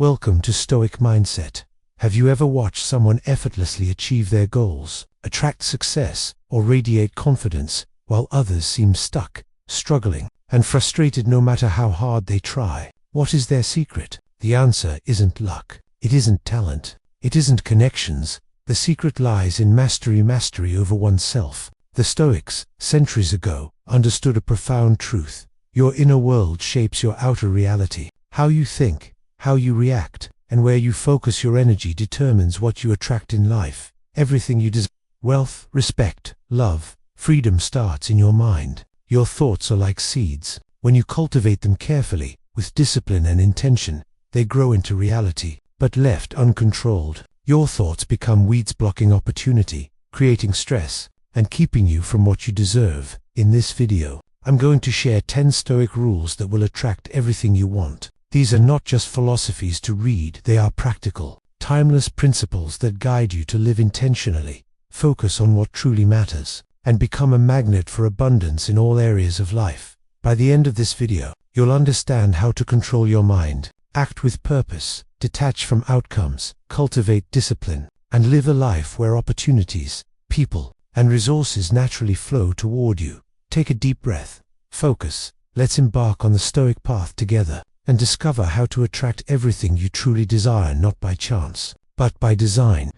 Welcome to Stoic Mindset. Have you ever watched someone effortlessly achieve their goals, attract success, or radiate confidence, while others seem stuck, struggling, and frustrated no matter how hard they try? What is their secret? The answer isn't luck. It isn't talent. It isn't connections. The secret lies in mastery over oneself. The Stoics, centuries ago, understood a profound truth. Your inner world shapes your outer reality. How you think, how you react, and where you focus your energy determines what you attract in life. Everything you desire, wealth, respect, love, freedom starts in your mind. Your thoughts are like seeds. When you cultivate them carefully, with discipline and intention, they grow into reality. But left uncontrolled, your thoughts become weeds blocking opportunity, creating stress, and keeping you from what you deserve. In this video, I'm going to share 10 Stoic rules that will attract everything you want. These are not just philosophies to read, they are practical, timeless principles that guide you to live intentionally, focus on what truly matters, and become a magnet for abundance in all areas of life. By the end of this video, you'll understand how to control your mind, act with purpose, detach from outcomes, cultivate discipline, and live a life where opportunities, people, and resources naturally flow toward you. Take a deep breath, focus, let's embark on the Stoic path together, and discover how to attract everything you truly desire, not by chance, but by design.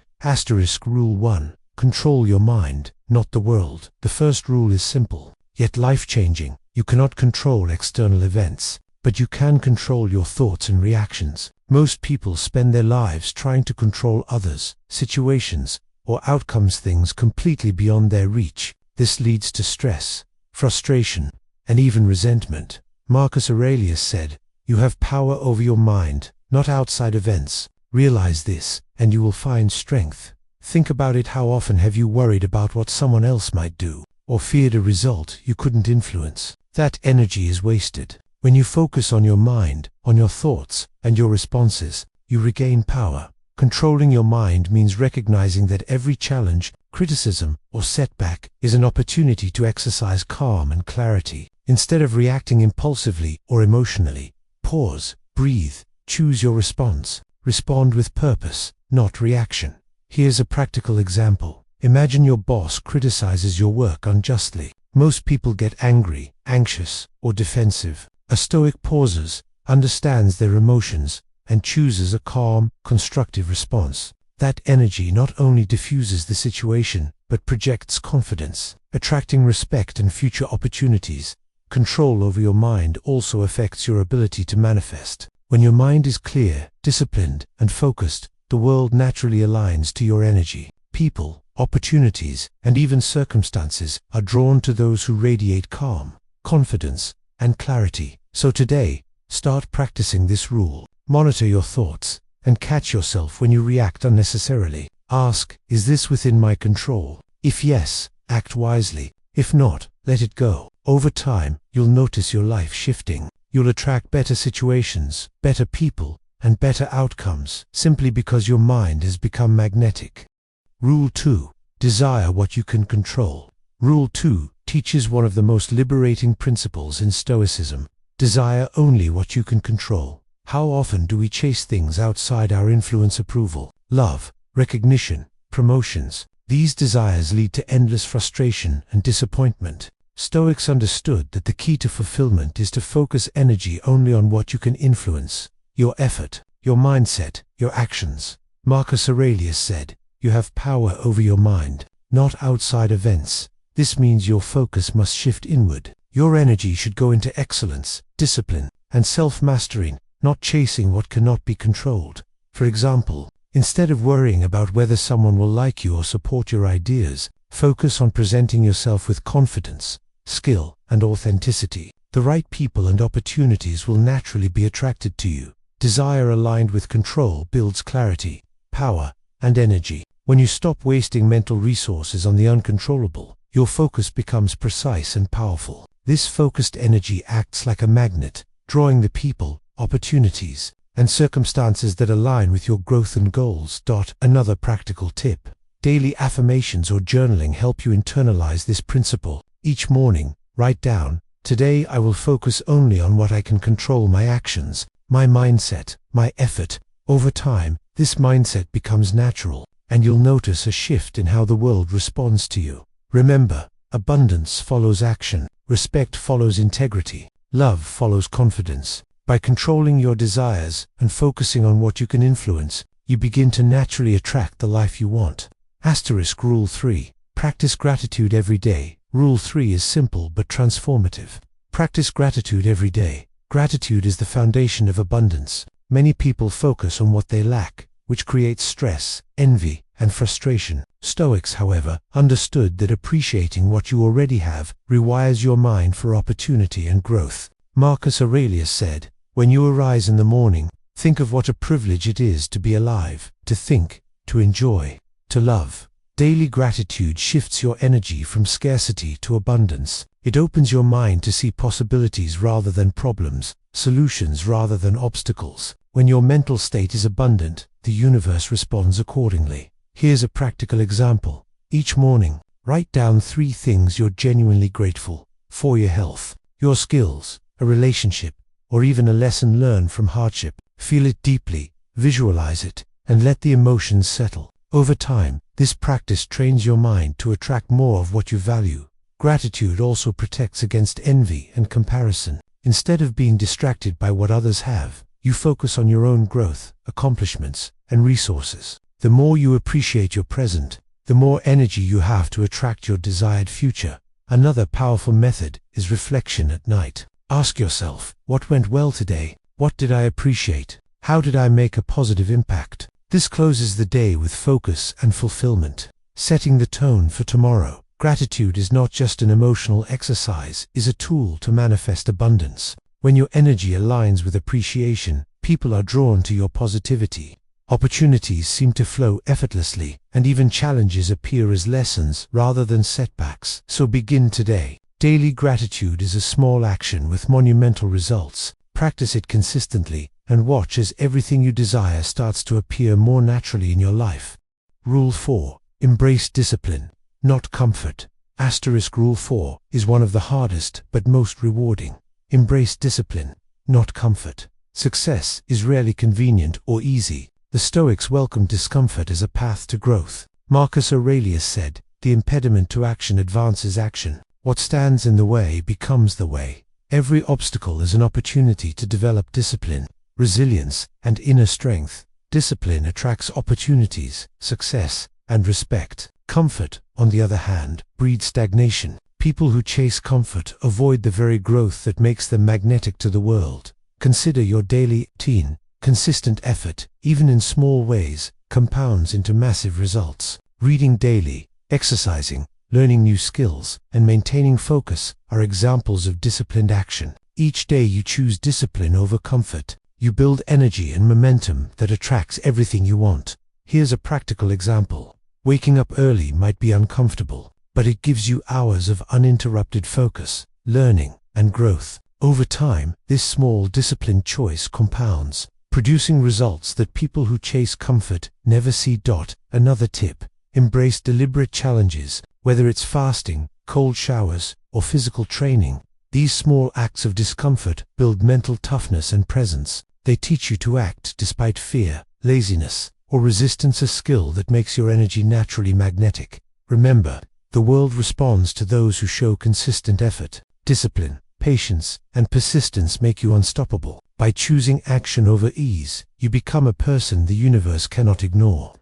Rule 1. Control your mind, not the world. The first rule is simple, yet life-changing. You cannot control external events, but you can control your thoughts and reactions. Most people spend their lives trying to control others, situations, or outcomes, things completely beyond their reach. This leads to stress, frustration, and even resentment. Marcus Aurelius said, "You have power over your mind, not outside events. Realize this, and you will find strength." Think about it. How often have you worried about what someone else might do, or feared a result you couldn't influence? That energy is wasted. When you focus on your mind, on your thoughts, and your responses, you regain power. Controlling your mind means recognizing that every challenge, criticism, or setback is an opportunity to exercise calm and clarity. Instead of reacting impulsively or emotionally, pause, breathe, choose your response. Respond with purpose, not reaction. Here's a practical example. Imagine your boss criticizes your work unjustly. Most people get angry, anxious, or defensive. A Stoic pauses, understands their emotions, and chooses a calm, constructive response. That energy not only diffuses the situation, but projects confidence, attracting respect and future opportunities. Control over your mind also affects your ability to manifest. When your mind is clear, disciplined, and focused, the world naturally aligns to your energy. People, opportunities, and even circumstances are drawn to those who radiate calm, confidence, and clarity. So today, start practicing this rule. Monitor your thoughts, and catch yourself when you react unnecessarily. Ask, is this within my control? If yes, act wisely. If not, let it go. Over time, you'll notice your life shifting. You'll attract better situations, better people, and better outcomes, simply because your mind has become magnetic. Rule 2. Desire what you can control. Rule 2 teaches one of the most liberating principles in Stoicism. Desire only what you can control. How often do we chase things outside our influence? Approval, love, recognition, promotions. These desires lead to endless frustration and disappointment. Stoics understood that the key to fulfillment is to focus energy only on what you can influence. Your effort, your mindset, your actions. Marcus Aurelius said, "You have power over your mind, not outside events." This means your focus must shift inward. Your energy should go into excellence, discipline, and self-mastering, not chasing what cannot be controlled. For example, instead of worrying about whether someone will like you or support your ideas, focus on presenting yourself with confidence, skill, and authenticity. The right people and opportunities will naturally be attracted to you. Desire aligned with control builds clarity, power, and energy. When you stop wasting mental resources on the uncontrollable, your focus becomes precise and powerful. This focused energy acts like a magnet, drawing the people, opportunities, and circumstances that align with your growth and goals. Another practical tip. Daily affirmations or journaling help you internalize this principle. Each morning, write down, "Today I will focus only on what I can control: my actions, my mindset, my effort, Over time, this mindset becomes natural, and you'll notice a shift in how the world responds to you. Remember, abundance follows action, respect follows integrity, love follows confidence. By controlling your desires and focusing on what you can influence, you begin to naturally attract the life you want. Rule 3. Practice gratitude every day. Rule 3 is simple but transformative. Practice gratitude every day. Gratitude is the foundation of abundance. Many people focus on what they lack, which creates stress, envy, and frustration. Stoics, however, understood that appreciating what you already have rewires your mind for opportunity and growth. Marcus Aurelius said, "When you arise in the morning, think of what a privilege it is to be alive, to think, to enjoy, to love." Daily gratitude shifts your energy from scarcity to abundance. It opens your mind to see possibilities rather than problems, solutions rather than obstacles. When your mental state is abundant, the universe responds accordingly. Here's a practical example. Each morning, write down 3 things you're genuinely grateful for: your health, your skills, a relationship, or even a lesson learned from hardship. Feel it deeply, visualize it, and let the emotions settle. Over time, this practice trains your mind to attract more of what you value. Gratitude also protects against envy and comparison. Instead of being distracted by what others have, you focus on your own growth, accomplishments, and resources. The more you appreciate your present, the more energy you have to attract your desired future. Another powerful method is reflection at night. Ask yourself, what went well today? What did I appreciate? How did I make a positive impact? This closes the day with focus and fulfillment, setting the tone for tomorrow. Gratitude is not just an emotional exercise, it is a tool to manifest abundance. When your energy aligns with appreciation, people are drawn to your positivity. Opportunities seem to flow effortlessly, and even challenges appear as lessons rather than setbacks. So begin today. Daily gratitude is a small action with monumental results. Practice it consistently, and watch as everything you desire starts to appear more naturally in your life. Rule 4. Embrace discipline, not comfort. Rule 4 is one of the hardest but most rewarding. Embrace discipline, not comfort. Success is rarely convenient or easy. The Stoics welcomed discomfort as a path to growth. Marcus Aurelius said, "The impediment to action advances action. What stands in the way becomes the way." Every obstacle is an opportunity to develop discipline, resilience, and inner strength. Discipline attracts opportunities, success, and respect. Comfort, on the other hand, breeds stagnation. People who chase comfort avoid the very growth that makes them magnetic to the world. Consider your daily routine. Consistent effort, even in small ways, compounds into massive results. Reading daily, exercising, learning new skills, and maintaining focus are examples of disciplined action. Each day you choose discipline over comfort, you build energy and momentum that attracts everything you want. Here's a practical example. Waking up early might be uncomfortable, but it gives you hours of uninterrupted focus, learning, and growth. Over time, this small disciplined choice compounds, producing results that people who chase comfort never see. Another tip: embrace deliberate challenges, whether it's fasting, cold showers, or physical training. These small acts of discomfort build mental toughness and presence. They teach you to act despite fear, laziness, or resistance, a skill that makes your energy naturally magnetic. Remember, the world responds to those who show consistent effort. Discipline, patience, and persistence make you unstoppable. By choosing action over ease, you become a person the universe cannot ignore.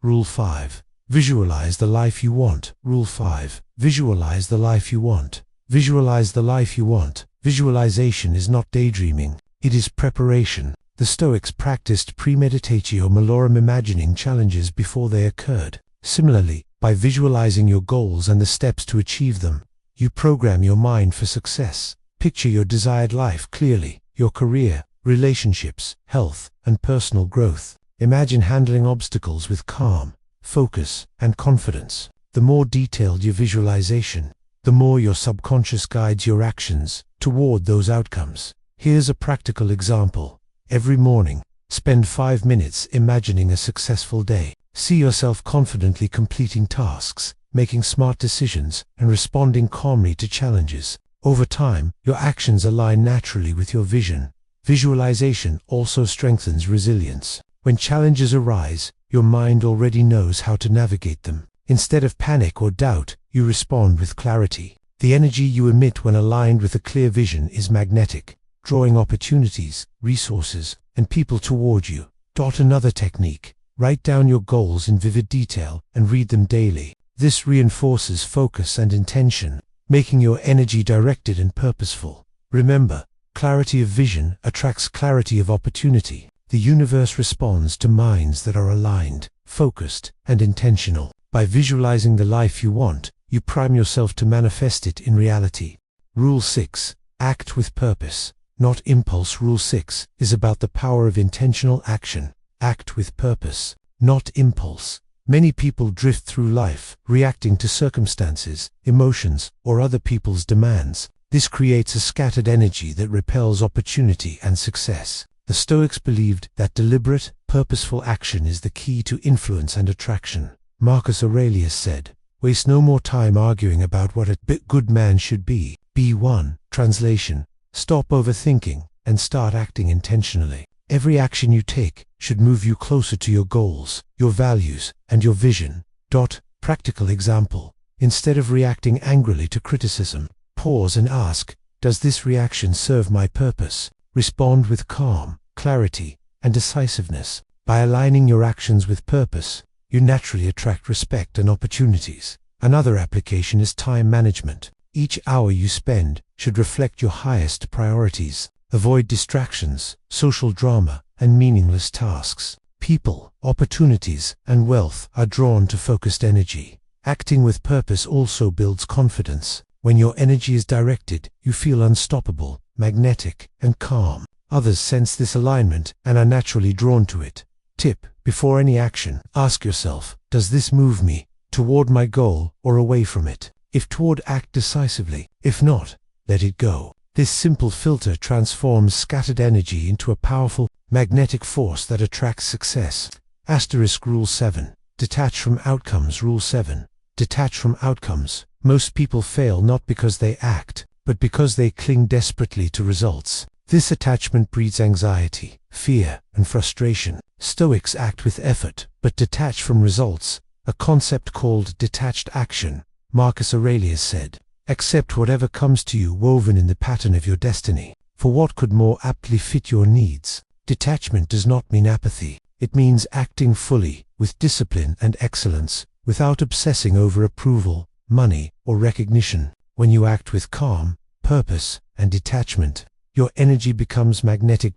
Rule 5. Visualize the life you want. Rule 5. Visualize the life you want. Visualize the life you want. Visualization is not daydreaming, it is preparation. The Stoics practiced premeditatio malorum, imagining challenges before they occurred. Similarly, by visualizing your goals and the steps to achieve them, you program your mind for success. Picture your desired life clearly: your career, relationships, health, and personal growth. Imagine handling obstacles with calm, focus, and confidence. The more detailed your visualization, the more your subconscious guides your actions toward those outcomes. Here's a practical example. Every morning, spend 5 minutes imagining a successful day. See yourself confidently completing tasks, making smart decisions, and responding calmly to challenges. Over time, your actions align naturally with your vision, Visualization also strengthens resilience. When challenges arise, your mind already knows how to navigate them. Instead of panic or doubt, you respond with clarity. The energy you emit when aligned with a clear vision is magnetic, drawing opportunities, resources, and people toward you. Another technique: write down your goals in vivid detail and read them daily. This reinforces focus and intention, making your energy directed and purposeful. Remember, clarity of vision attracts clarity of opportunity. The universe responds to minds that are aligned, focused, and intentional. By visualizing the life you want, you prime yourself to manifest it in reality. Rule 6. Act with purpose, not impulse. Rule 6 is about the power of intentional action. Act with purpose, not impulse. Many people drift through life, reacting to circumstances, emotions, or other people's demands. This creates a scattered energy that repels opportunity and success. The Stoics believed that deliberate, purposeful action is the key to influence and attraction. Marcus Aurelius said, "Waste no more time arguing about what a good man should be. Be one." Translation: stop overthinking and start acting intentionally. Every action you take should move you closer to your goals, your values, and your vision. Practical example: instead of reacting angrily to criticism, pause and ask, does this reaction serve my purpose? Respond with calm, clarity, and decisiveness. By aligning your actions with purpose, you naturally attract respect and opportunities. Another application is time management. Each hour you spend should reflect your highest priorities. Avoid distractions, social drama, and meaningless tasks. People, opportunities, and wealth are drawn to focused energy. Acting with purpose also builds confidence. When your energy is directed, you feel unstoppable, magnetic, and calm. Others sense this alignment and are naturally drawn to it. Tip: before any action, ask yourself, does this move me toward my goal or away from it? If toward, act decisively. If not, let it go. This simple filter transforms scattered energy into a powerful, magnetic force that attracts success. Rule 7. Detach from outcomes. Rule 7. Detach from outcomes. Most people fail not because they act, but because they cling desperately to results. This attachment breeds anxiety, fear, and frustration. Stoics act with effort, but detach from results, a concept called detached action. Marcus Aurelius said, "Accept whatever comes to you woven in the pattern of your destiny, for what could more aptly fit your needs?" Detachment does not mean apathy. It means acting fully, with discipline and excellence, without obsessing over approval, money, or recognition. When you act with calm, purpose, and detachment, your energy becomes magnetic.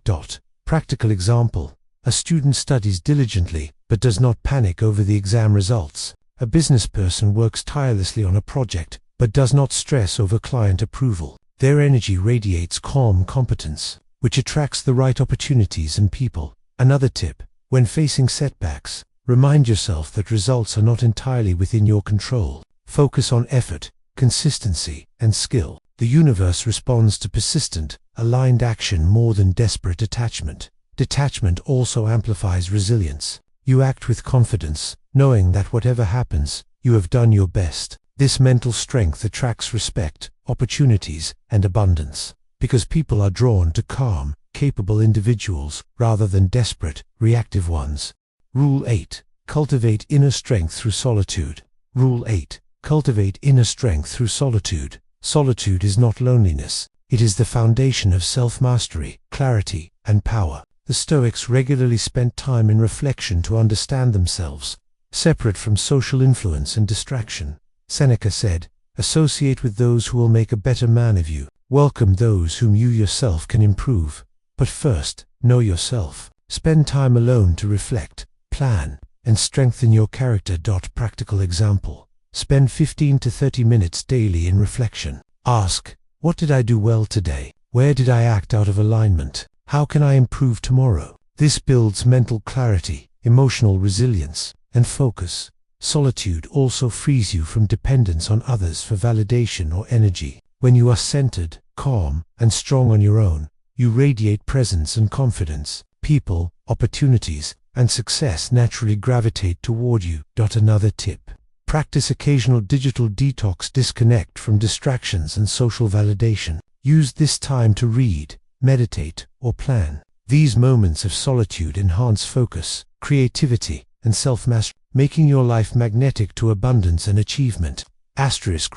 Practical example: a student studies diligently, but does not panic over the exam results. A business person works tirelessly on a project, but does not stress over client approval. Their energy radiates calm competence, which attracts the right opportunities and people. Another tip: when facing setbacks, remind yourself that results are not entirely within your control. Focus on effort, consistency, and skill. The universe responds to persistent, aligned action more than desperate attachment. Detachment also amplifies resilience. You act with confidence, knowing that whatever happens, you have done your best. This mental strength attracts respect, opportunities, and abundance, because people are drawn to calm, capable individuals rather than desperate, reactive ones. Rule 8. Cultivate inner strength through solitude. Rule 8. Cultivate inner strength through solitude. Solitude is not loneliness. It is the foundation of self-mastery, clarity, and power. The Stoics regularly spent time in reflection to understand themselves, separate from social influence and distraction. Seneca said, "Associate with those who will make a better man of you. Welcome those whom you yourself can improve. But first, know yourself." Spend time alone to reflect, plan, and strengthen your character. Practical example: spend 15 to 30 minutes daily in reflection. Ask, what did I do well today? Where did I act out of alignment? How can I improve tomorrow? This builds mental clarity, emotional resilience, and focus. Solitude also frees you from dependence on others for validation or energy. When you are centered, calm, and strong on your own, you radiate presence and confidence. People, opportunities, and success naturally gravitate toward you. Another tip: practice occasional digital detox. Disconnect from distractions and social validation. Use this time to read, meditate, or plan. These moments of solitude enhance focus, creativity, and self-mastery, making your life magnetic to abundance and achievement.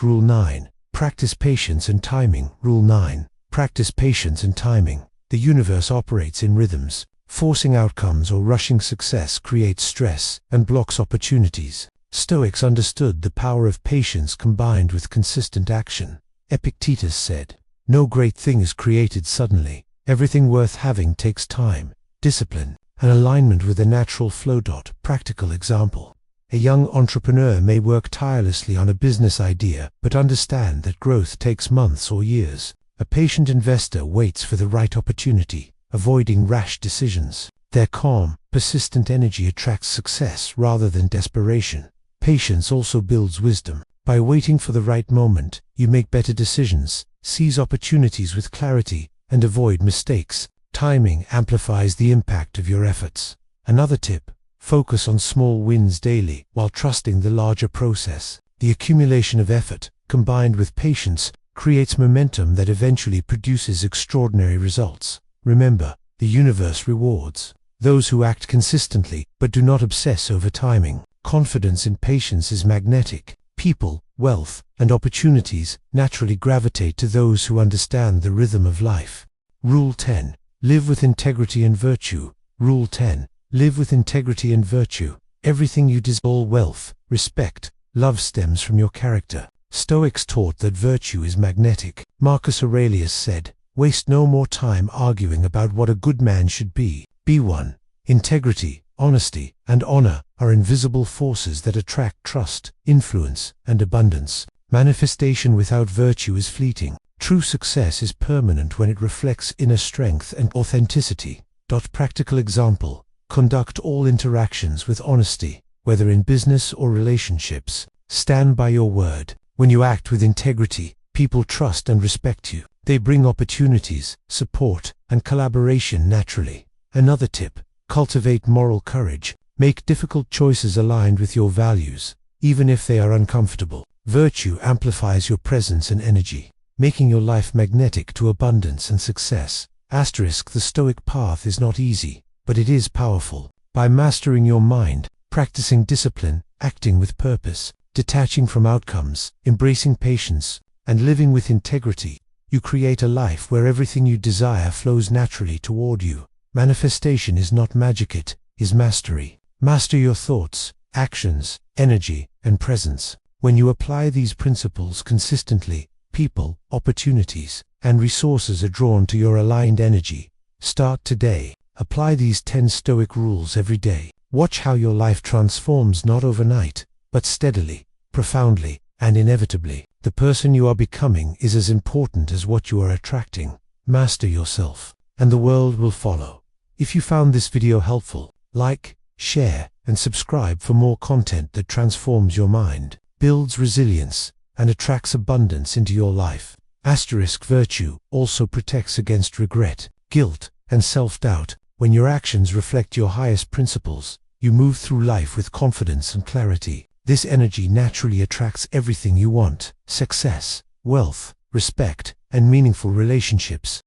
Rule 9. Practice patience and timing. Rule 9. Practice patience and timing. The universe operates in rhythms. Forcing outcomes or rushing success creates stress and blocks opportunities. Stoics understood the power of patience combined with consistent action. Epictetus said, "No great thing is created suddenly. Everything worth having takes time, discipline, and alignment with a natural flow." Practical example. A young entrepreneur may work tirelessly on a business idea, but understand that growth takes months or years. A patient investor waits for the right opportunity, avoiding rash decisions. Their calm, persistent energy attracts success rather than desperation. Patience also builds wisdom. By waiting for the right moment, you make better decisions, seize opportunities with clarity, and avoid mistakes. Timing amplifies the impact of your efforts. Another tip: focus on small wins daily while trusting the larger process. The accumulation of effort, combined with patience, creates momentum that eventually produces extraordinary results. Remember, the universe rewards those who act consistently but do not obsess over timing. Confidence in patience is magnetic. People, wealth, and opportunities naturally gravitate to those who understand the rhythm of life. Rule 10. Live with integrity and virtue. Rule 10. Live with integrity and virtue. Everything you desire, all wealth, respect, love stems from your character. Stoics taught that virtue is magnetic. Marcus Aurelius said, "Waste no more time arguing about what a good man should be. Be one." Integrity, honesty, and honor are invisible forces that attract trust, influence, and abundance. Manifestation without virtue is fleeting. True success is permanent when it reflects inner strength and authenticity. Practical example: conduct all interactions with honesty, whether in business or relationships. Stand by your word. When you act with integrity, people trust and respect you. They bring opportunities, support, and collaboration naturally. Another tip: cultivate moral courage. Make difficult choices aligned with your values, even if they are uncomfortable. Virtue amplifies your presence and energy, making your life magnetic to abundance and success. The Stoic path is not easy, but it is powerful. By mastering your mind, practicing discipline, acting with purpose, detaching from outcomes, embracing patience, and living with integrity, you create a life where everything you desire flows naturally toward you. Manifestation is not magic, it is mastery. Master your thoughts, actions, energy, and presence. When you apply these principles consistently, people, opportunities, and resources are drawn to your aligned energy. Start today. Apply these 10 Stoic rules every day. Watch how your life transforms, not overnight, but steadily, profoundly, and inevitably. The person you are becoming is as important as what you are attracting. Master yourself, and the world will follow. If you found this video helpful, like, share, and subscribe for more content that transforms your mind, builds resilience, and attracts abundance into your life. Virtue also protects against regret, guilt, and self-doubt. When your actions reflect your highest principles, you move through life with confidence and clarity. This energy naturally attracts everything you want: success, wealth, respect, and meaningful relationships.